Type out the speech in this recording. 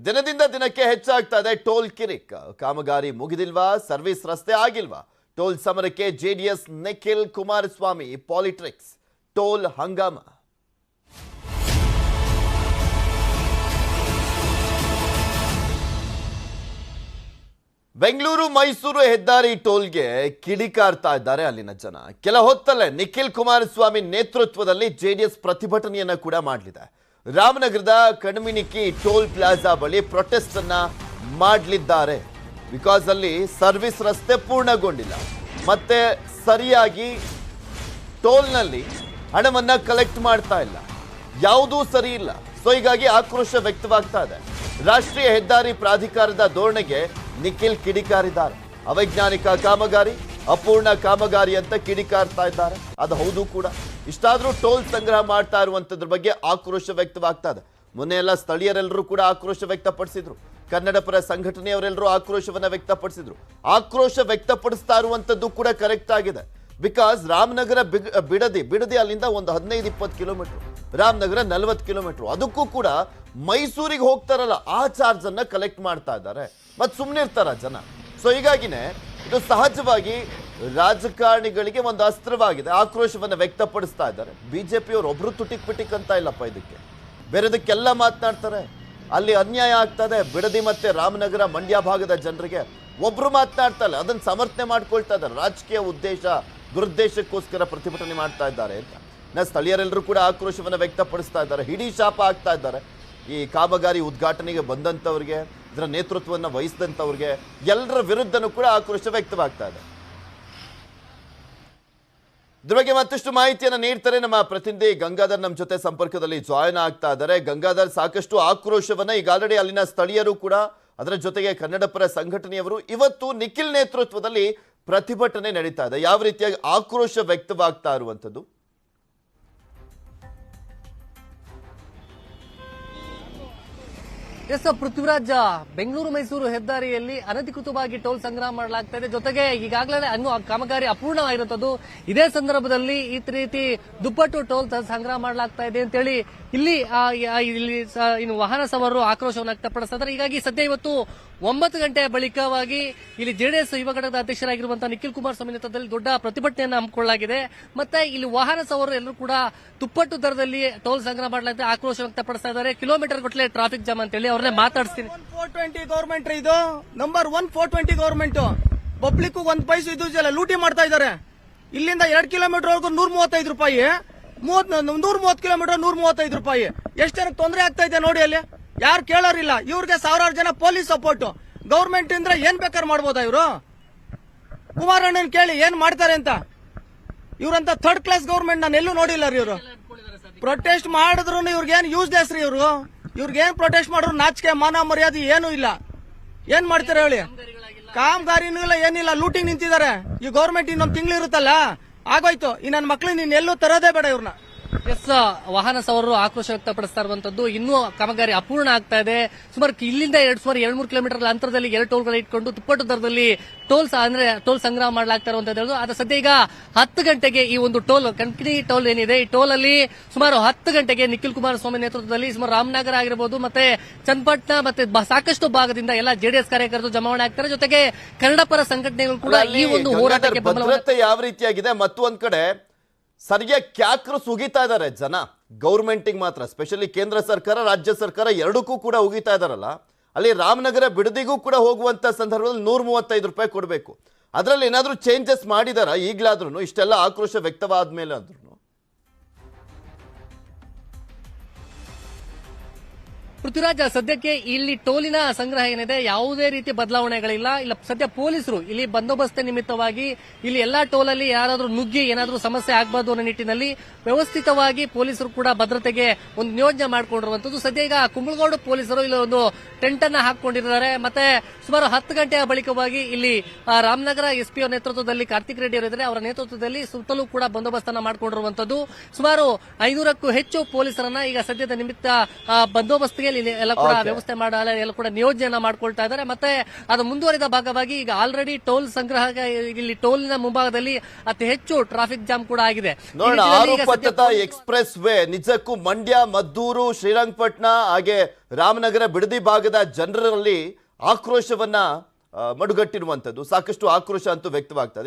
ದಿನದಿಂದ ದಿನಕ್ಕೆ ಹೆಚ್ಚಾಗ್ತಾ ಇದೆ ಟೋಲ್ ಕಿರಿಕ್. ಕಾಮಗಾರಿ ಮುಗಿದಿಲ್ವಾ? ಸರ್ವಿಸ್ ರಸ್ತೆ ಆಗಿಲ್ವಾ? ಟೋಲ್ ಸಮರಕ್ಕೆ ಜೆಡಿಎಸ್ ನಿಖಿಲ್ ಕುಮಾರಸ್ವಾಮಿ ಪಾಲಿಟಿಕ್ಸ್. ಟೋಲ್ ಹಂಗಾಮ. ಬೆಂಗಳೂರು ಮೈಸೂರು ಹೆದ್ದಾರಿ ಟೋಲ್ಗೆ ಕಿಡಿಕಾರ್ತಾ ಇದ್ದಾರೆ ಅಲ್ಲಿನ ಜನ. ಕೆಲ ಹೊತ್ತಲ್ಲೇ ನಿಖಿಲ್ ಕುಮಾರಸ್ವಾಮಿ ನೇತೃತ್ವದಲ್ಲಿ ಜೆಡಿಎಸ್ ಪ್ರತಿಭಟನೆಯನ್ನ ಕೂಡ ಮಾಡಲಿದೆ. ರಾಮನಗರದ ಕಣ್ಮಿಣಿಕಿ ಟೋಲ್ ಪ್ಲಾಜಾ ಬಳಿ ಪ್ರೊಟೆಸ್ಟ್ ಅನ್ನ ಮಾಡಲಿದ್ದಾರೆ. ಬಿಕಾಸ್ ಅಲ್ಲಿ ಸರ್ವಿಸ್ ರಸ್ತೆ ಪೂರ್ಣಗೊಂಡಿಲ್ಲ, ಮತ್ತೆ ಸರಿಯಾಗಿ ಟೋಲ್ನಲ್ಲಿ ಹಣವನ್ನ ಕಲೆಕ್ಟ್ ಮಾಡ್ತಾ ಇಲ್ಲ, ಯಾವುದೂ ಸರಿ ಇಲ್ಲ. ಸೊ ಹೀಗಾಗಿ ಆಕ್ರೋಶ ವ್ಯಕ್ತವಾಗ್ತಾ ಇದೆ. ರಾಷ್ಟ್ರೀಯ ಹೆದ್ದಾರಿ ಪ್ರಾಧಿಕಾರದ ಧೋರಣೆಗೆ ನಿಖಿಲ್ ಕಿಡಿಕಾರಿದ್ದಾರೆ. ಅವೈಜ್ಞಾನಿಕ ಕಾಮಗಾರಿ, ಅಪೂರ್ಣ ಕಾಮಗಾರಿ ಅಂತ ಕಿಡಿಕಾರ್ತಾ ಇದ್ದಾರೆ. ಅದು ಹೌದು ಕೂಡ. ಇಷ್ಟಾದ್ರೂ ಟೋಲ್ ಸಂಗ್ರಹ ಮಾಡ್ತಾ ಇರುವಂತದ್ರ ಬಗ್ಗೆ ಆಕ್ರೋಶ ವ್ಯಕ್ತವಾಗ್ತಾ ಇದೆ. ಮೊನ್ನೆ ಎಲ್ಲ ಸ್ಥಳೀಯರೆಲ್ಲರೂ ಕೂಡ ಆಕ್ರೋಶ ವ್ಯಕ್ತಪಡಿಸಿದ್ರು. ಕನ್ನಡ ಪರ ಸಂಘಟನೆಯವರೆಲ್ಲರೂ ಆಕ್ರೋಶವನ್ನ ವ್ಯಕ್ತಪಡಿಸಿದ್ರು. ಆಕ್ರೋಶ ವ್ಯಕ್ತಪಡಿಸ್ತಾ ಇರುವಂತದ್ದು ಕೂಡ ಕರೆಕ್ಟ್ ಆಗಿದೆ. ಬಿಕಾಸ್ ರಾಮನಗರ ಬಿಡದಿ ಅಲ್ಲಿಂದ ಒಂದು 15-20 ಕಿಲೋಮೀಟರ್, ರಾಮನಗರ 40 ಕಿಲೋಮೀಟರ್. ಅದಕ್ಕೂ ಕೂಡ ಮೈಸೂರಿಗೆ ಹೋಗ್ತಾರಲ್ಲ, ಆ ಚಾರ್ಜ್ ಅನ್ನ ಕಲೆಕ್ಟ್ ಮಾಡ್ತಾ ಇದ್ದಾರೆ. ಮತ್ತೆ ಸುಮ್ಮನೆ ಇರ್ತಾರ ಜನ. ಸೊ ಹೀಗಾಗಿನೇ ಇದು ಸಹಜವಾಗಿ ರಾಜಕಾರಣಿಗಳಿಗೆ ಒಂದು ಅಸ್ತ್ರವಾಗಿದೆ. ಆಕ್ರೋಶವನ್ನ ವ್ಯಕ್ತಪಡಿಸ್ತಾ ಇದ್ದಾರೆ. ಬಿಜೆಪಿಯವರು ಒಬ್ರು ತುಟಿಕ್ ಪಿಟಿಕ್ ಅಂತ ಇಲ್ಲಪ್ಪ, ಇದಕ್ಕೆ ಬೇರೆದಕ್ಕೆಲ್ಲ ಮಾತನಾಡ್ತಾರೆ. ಅಲ್ಲಿ ಅನ್ಯಾಯ ಆಗ್ತದೆ ಬಿಡದಿ ಮತ್ತೆ ರಾಮನಗರ ಮಂಡ್ಯ ಭಾಗದ ಜನರಿಗೆ. ಒಬ್ರು ಮಾತನಾಡ್ತಾ ಇಲ್ಲ, ಅದನ್ನ ಸಮರ್ಥನೆ ಮಾಡ್ಕೊಳ್ತಾ ಇದ್ದಾರೆ. ರಾಜಕೀಯ ಉದ್ದೇಶ ದುರುದ್ದೇಶಕ್ಕೋಸ್ಕರ ಪ್ರತಿಭಟನೆ ಮಾಡ್ತಾ ಇದ್ದಾರೆ ಅಂತ ಸ್ಥಳೀಯರೆಲ್ಲರೂ ಕೂಡ ಆಕ್ರೋಶವನ್ನ ವ್ಯಕ್ತಪಡಿಸ್ತಾ ಇದ್ದಾರೆ. ಹಿಡಿ ಶಾಪ ಆಗ್ತಾ ಇದ್ದಾರೆ ಈ ಕಾಮಗಾರಿ ಉದ್ಘಾಟನೆಗೆ ಬಂದಂಥವ್ರಿಗೆ, ಇದರ ನೇತೃತ್ವವನ್ನು ವಹಿಸಿದಂಥವ್ರಿಗೆ, ಎಲ್ಲರ ವಿರುದ್ಧನೂ ಕೂಡ ಆಕ್ರೋಶ ವ್ಯಕ್ತವಾಗ್ತಾ ಇದೆ. ಇದ್ರ ಬಗ್ಗೆ ಮತ್ತಷ್ಟು ಮಾಹಿತಿಯನ್ನು ನೀಡ್ತಾರೆ ನಮ್ಮ ಪ್ರತಿನಿಧಿ ಗಂಗಾಧರ್. ನಮ್ಮ ಜೊತೆ ಸಂಪರ್ಕದಲ್ಲಿ ಜಾಯಿನ್ ಆಗ್ತಾ ಇದ್ದಾರೆ. ಗಂಗಾಧರ್, ಸಾಕಷ್ಟು ಆಕ್ರೋಶವನ್ನ ಈಗ ಆಲ್ರೆಡಿ ಅಲ್ಲಿನ ಸ್ಥಳೀಯರು ಕೂಡ, ಅದರ ಜೊತೆಗೆ ಕನ್ನಡ ಪರ ಸಂಘಟನೆಯವರು ಇವತ್ತು ನಿಖಿಲ್ ನೇತೃತ್ವದಲ್ಲಿ ಪ್ರತಿಭಟನೆ ನಡೀತಾ ಇದೆ. ಯಾವ ರೀತಿಯಾಗಿ ಆಕ್ರೋಶ ವ್ಯಕ್ತವಾಗ್ತಾ ಇರುವಂತದ್ದು? ಎಸ್ ಪೃಥ್ವಿರಾಜ್, ಬೆಂಗಳೂರು ಮೈಸೂರು ಹೆದ್ದಾರಿಯಲ್ಲಿ ಅನಧಿಕೃತವಾಗಿ ಟೋಲ್ ಸಂಗ್ರಹ ಮಾಡಲಾಗ್ತಾ ಇದೆ. ಜೊತೆಗೆ ಈಗಾಗಲೇ ಅನ್ನೋ ಕಾಮಗಾರಿ ಅಪೂರ್ಣವಾಗಿರುತ್ತದೆ. ಇದೇ ಸಂದರ್ಭದಲ್ಲಿ ಈ ರೀತಿ ದುಪ್ಪಟ್ಟು ಟೋಲ್ ಸಂಗ್ರಹ ಮಾಡಲಾಗ್ತಾ ಇದೆ ಅಂತೇಳಿ ಇಲ್ಲಿ ಇನ್ನು ವಾಹನ ಸವಾರರು ಆಕ್ರೋಶವನ್ನು ವ್ಯಕ್ತಪಡಿಸ್ತಾರೆ. ಹೀಗಾಗಿ ಸದ್ಯ ಇವತ್ತು 9 ಗಂಟೆಯ ಬಳಿಕವಾಗಿ ಇಲ್ಲಿ ಜೆಡಿಎಸ್ ಯುವ ಘಟಕದ ಅಧ್ಯಕ್ಷರಾಗಿರುವಂತಹ ನಿಖಿಲ್ ಕುಮಾರಸ್ವಾಮಿ ನೇತೃತ್ವದಲ್ಲಿ ದೊಡ್ಡ ಪ್ರತಿಭಟನೆಯನ್ನು ಹಮ್ಮಿಕೊಳ್ಳಲಾಗಿದೆ. ಮತ್ತೆ ಇಲ್ಲಿ ವಾಹನ ಸವಾರರು ಎಲ್ಲರೂ ಕೂಡ ದುಪ್ಪಟ್ಟು ದರದಲ್ಲಿ ಟೋಲ್ ಸಂಗ್ರಹ ಮಾಡಲಾಗಿದೆ, ಆಕ್ರೋಶ ವ್ಯಕ್ತಪಡಿಸ್ತಾ ಇದ್ದಾರೆ. ಕಿಲೋಮೀಟರ್ ಗಟ್ಟಲೆ ಟ್ರಾಫಿಕ್ ಜಾಮ್ ಅಂತ ಹೇಳಿ ಅವ್ರನ್ನೇ ಮಾತಾಡಿಸ್ತೀನಿ. 420 ಗವರ್ಮೆಂಟ್ ಇದು ನಂಬರ್ 1 420 ಗವರ್ಮೆಂಟ್ ಪಬ್ಲಿಕ್ 1 ಪೈಸೆ ಇದು ಲೂಟಿ ಮಾಡ್ತಾ ಇದ್ದಾರೆ. ಇಲ್ಲಿಂದ 2 ಕಿಲೋಮೀಟರ್ ವರೆಗೂ 135 ರೂಪಾಯಿ, 130 ಕಿಲೋಮೀಟರ್ 135 ರೂಪಾಯಿ. ಎಷ್ಟು ಜನಕ್ಕೆ ತೊಂದರೆ ಆಗ್ತಾ ಇದೆ ನೋಡಿ. ಅಲ್ಲಿ ಯಾರು ಕೇಳೋರಿಲ್ಲ. ಇವ್ರಿಗೆ ಸಾವಿರಾರು ಜನ ಪೊಲೀಸ್ ಸಪೋರ್ಟ್. ಗವರ್ಮೆಂಟ್ ಇಂದ್ರೆ ಏನ್ ಬೇಕಾದ್ರೆ ಮಾಡ್ಬೋದಾ ಇವರು? ಕುಮಾರಣ್ಣನ್ ಕೇಳಿ ಏನ್ ಮಾಡ್ತಾರೆ ಅಂತ. ಇವ್ರಂತ ಥರ್ಡ್ ಕ್ಲಾಸ್ ಗವರ್ಮೆಂಟ್ ನಾನು ಎಲ್ಲೂ ನೋಡಿಲ್ಲ ರೀ. ಇವರು ಪ್ರೊಟೆಸ್ಟ್ ಮಾಡಿದ್ರು ಇವ್ರಿಗೇನ್ ಯೂಸ್ಲೆಸ್ ರೀ. ಇವ್ರಿಗೇನ್ ಪ್ರೊಟೆಸ್ಟ್ ಮಾಡಿದ್ರು ನಾಚಿಕೆ ಮಾನ ಮರ್ಯಾದೆ ಏನೂ ಇಲ್ಲ. ಏನ್ ಮಾಡ್ತಾರೆ ಹೇಳಿ? ಕಾಮಗಾರಿನೂ ಇಲ್ಲ, ಏನಿಲ್ಲ, ಲೂಟಿಂಗ್ ನಿಂತಿದ್ದಾರೆ. ಈ ಗವರ್ಮೆಂಟ್ ಇನ್ನೊಂದು ತಿಂಗಳು ಇರುತ್ತಲ್ಲ, ಆಗೋಯ್ತು. ಈ ನನ್ನ ಮಕ್ಳು ನೀನ್ ಎಲ್ಲೂ ತರೋದೇ ಬೇಡ ಇವ್ರನ್ನ. ಎಸ್, ವಾಹನ ಸವಾರರು ಆಕ್ರೋಶ ವ್ಯಕ್ತಪಡಿಸ್ತಾ ಇರುವಂತದ್ದು. ಇನ್ನೂ ಕಾಮಗಾರಿ ಅಪೂರ್ಣ ಆಗ್ತಾ ಇದೆ. ಸುಮಾರು ಇಲ್ಲಿಂದ 2-3 ಕಿಲೋಮೀಟರ್ ಅಂತರದಲ್ಲಿ 2 ಟೋಲ್ಗಳು ಇಟ್ಕೊಂಡು ತುಪ್ಪಟ್ಟು ದರದಲ್ಲಿ ಟೋಲ್ ಸಂಗ್ರಹ ಮಾಡಲಾಗ್ತಾ ಇರುವಂತದ್ದು. ಆದ್ರೆ ಸದ್ಯ ಈಗ 10 ಗಂಟೆಗೆ ಈ ಒಂದು ಟೋಲ್ ಕಂಕಣಿ ಟೋಲ್ ಏನಿದೆ, ಈ ಟೋಲ್ ಅಲ್ಲಿ ಸುಮಾರು 10 ಗಂಟೆಗೆ ನಿಖಿಲ್ ಕುಮಾರಸ್ವಾಮಿ ನೇತೃತ್ವದಲ್ಲಿ ಸುಮಾರು ರಾಮನಗರ ಆಗಿರಬಹುದು ಮತ್ತೆ ಚನ್ನಪಟ್ಟಣ ಮತ್ತೆ ಸಾಕಷ್ಟು ಭಾಗದಿಂದ ಎಲ್ಲ ಜೆಡಿಎಸ್ ಕಾರ್ಯಕರ್ತರು ಜಮಾವಣೆ ಆಗ್ತಾರೆ. ಜೊತೆಗೆ ಕನ್ನಡ ಪರ ಸಂಘಟನೆಗಳು ಕೂಡ ಈ ಒಂದು ಹೋರಾಟಕ್ಕೆ ಭದ್ರತೆ ಯಾವ ರೀತಿಯಾಗಿದೆ? ಮತ್ತೊಂದ್ ಕಡೆ ಸರಿಯಾಗಿ ಕ್ಯಾಕ್ರು ಸುಗಿತಾ ಇದ್ದಾರೆ ಜನ ಗೌರ್ಮೆಂಟಿಗೆ ಮಾತ್ರ, ಸ್ಪೆಷಲಿ ಕೇಂದ್ರ ಸರ್ಕಾರ ರಾಜ್ಯ ಸರ್ಕಾರ ಎರಡಕ್ಕೂ ಕೂಡ ಉಗಿತಾ ಇದಾರಲ್ಲ. ಅಲ್ಲಿ ರಾಮನಗರ ಬಿಡದಿಗೂ ಕೂಡ ಹೋಗುವಂತ ಸಂದರ್ಭದಲ್ಲಿ 135 ರೂಪಾಯಿ ಕೊಡಬೇಕು. ಅದರಲ್ಲಿ ಏನಾದ್ರೂ ಚೇಂಜಸ್ ಮಾಡಿದಾರ ಈಗಲಾದ್ರೂ? ಇಷ್ಟೆಲ್ಲ ಆಕ್ರೋಶ ವ್ಯಕ್ತವಾದ ಮೇಲೆ ಆದ್ರೂ ಪೃಥ್ವಿರಾಜ್, ಸದ್ಯಕ್ಕೆ ಇಲ್ಲಿ ಟೋಲಿನ ಸಂಗ್ರಹ ಏನಿದೆ ಯಾವುದೇ ರೀತಿ ಬದಲಾವಣೆಗಳಿಲ್ಲ. ಇಲ್ಲ ಸದ್ಯ ಪೊಲೀಸರು ಇಲ್ಲಿ ಬಂದೋಬಸ್ತ್ ನಿಮಿತ್ತವಾಗಿ ಇಲ್ಲಿ ಎಲ್ಲಾ ಟೋಲ್ ಅಲ್ಲಿ ಯಾರಾದ್ರೂ ನುಗ್ಗಿ ಏನಾದ್ರೂ ಸಮಸ್ಯೆ ಆಗಬಾರ್ದು ಅನ್ನೋ ನಿಟ್ಟಿನಲ್ಲಿ ವ್ಯವಸ್ಥಿತವಾಗಿ ಪೊಲೀಸರು ಕೂಡ ಭದ್ರತೆಗೆ ಒಂದು ನಿಯೋಜನೆ ಮಾಡಿಕೊಂಡಿರುವಂತದ್ದು. ಸದ್ಯ ಈಗ ಕುಂಬಳಗೌಡ ಪೊಲೀಸರು ಇಲ್ಲಿ ಒಂದು ಟೆಂಟ್ ಅನ್ನ ಹಾಕೊಂಡಿದ್ದಾರೆ. ಮತ್ತೆ ಸುಮಾರು 10 ಗಂಟೆಯ ಬಳಿಕವಾಗಿ ಇಲ್ಲಿ ರಾಮನಗರ ಎಸ್ಪಿ ಅವರ ನೇತೃತ್ವದಲ್ಲಿ ಕಾರ್ತಿಕ್ ರೆಡ್ಡಿ ಅವರಿದ್ದಾರೆ. ಅವರ ನೇತೃತ್ವದಲ್ಲಿ ಸುತ್ತಲೂ ಕೂಡ ಬಂದೋಬಸ್ತ್ ಅನ್ನ ಮಾಡಿಕೊಂಡಿರುವಂತದ್ದು. ಸುಮಾರು 500ಕ್ಕೂ ಹೆಚ್ಚು ಪೊಲೀಸರನ್ನ ಈಗ ಸದ್ಯದ ನಿಮಿತ್ತ ಬಂದೋಬಸ್ತ್ಗೆ ರೀತಿಯಲ್ಲಿ ಎಲ್ಲ ಕೂಡ ವ್ಯವಸ್ಥೆ ಮಾಡಲ್ಲ ಎಲ್ಲ ಕೂಡ ನಿಯೋಜನೆ ಮಾಡ್ಕೊಳ್ತಾ ಇದ್ದಾರೆ. ಮತ್ತೆ ಅದು ಮುಂದುವರಿದ ಭಾಗವಾಗಿ ಈಗ ಆಲ್ರೆಡಿ ಟೋಲ್ ಸಂಗ್ರಹ ಇಲ್ಲಿ ಟೋಲ್ನ ಮುಂಭಾಗದಲ್ಲಿ ಅತಿ ಹೆಚ್ಚು ಟ್ರಾಫಿಕ್ ಜಾಮ್ ಕೂಡ ಆಗಿದೆ. ನೋಡೋಣ, ಆರೋಪತತ ಎಕ್ಸ್ಪ್ರೆಸ್ ವೇ ನಿಜಕ್ಕೂ ಮಂಡ್ಯ, ಮದ್ದೂರು, ಶ್ರೀರಂಗಪಟ್ಟಣ ಹಾಗೆ ರಾಮನಗರ ಬಿಡದಿ ಭಾಗದ ಜನರಲ್ಲಿ ಆಕ್ರೋಶವನ್ನ ಮಡುಗಟ್ಟಿರುವಂತದ್ದು, ಸಾಕಷ್ಟು ಆಕ್ರೋಶ ಅಂತೂ ವ್ಯಕ್ತವಾಗ್ತದೆ.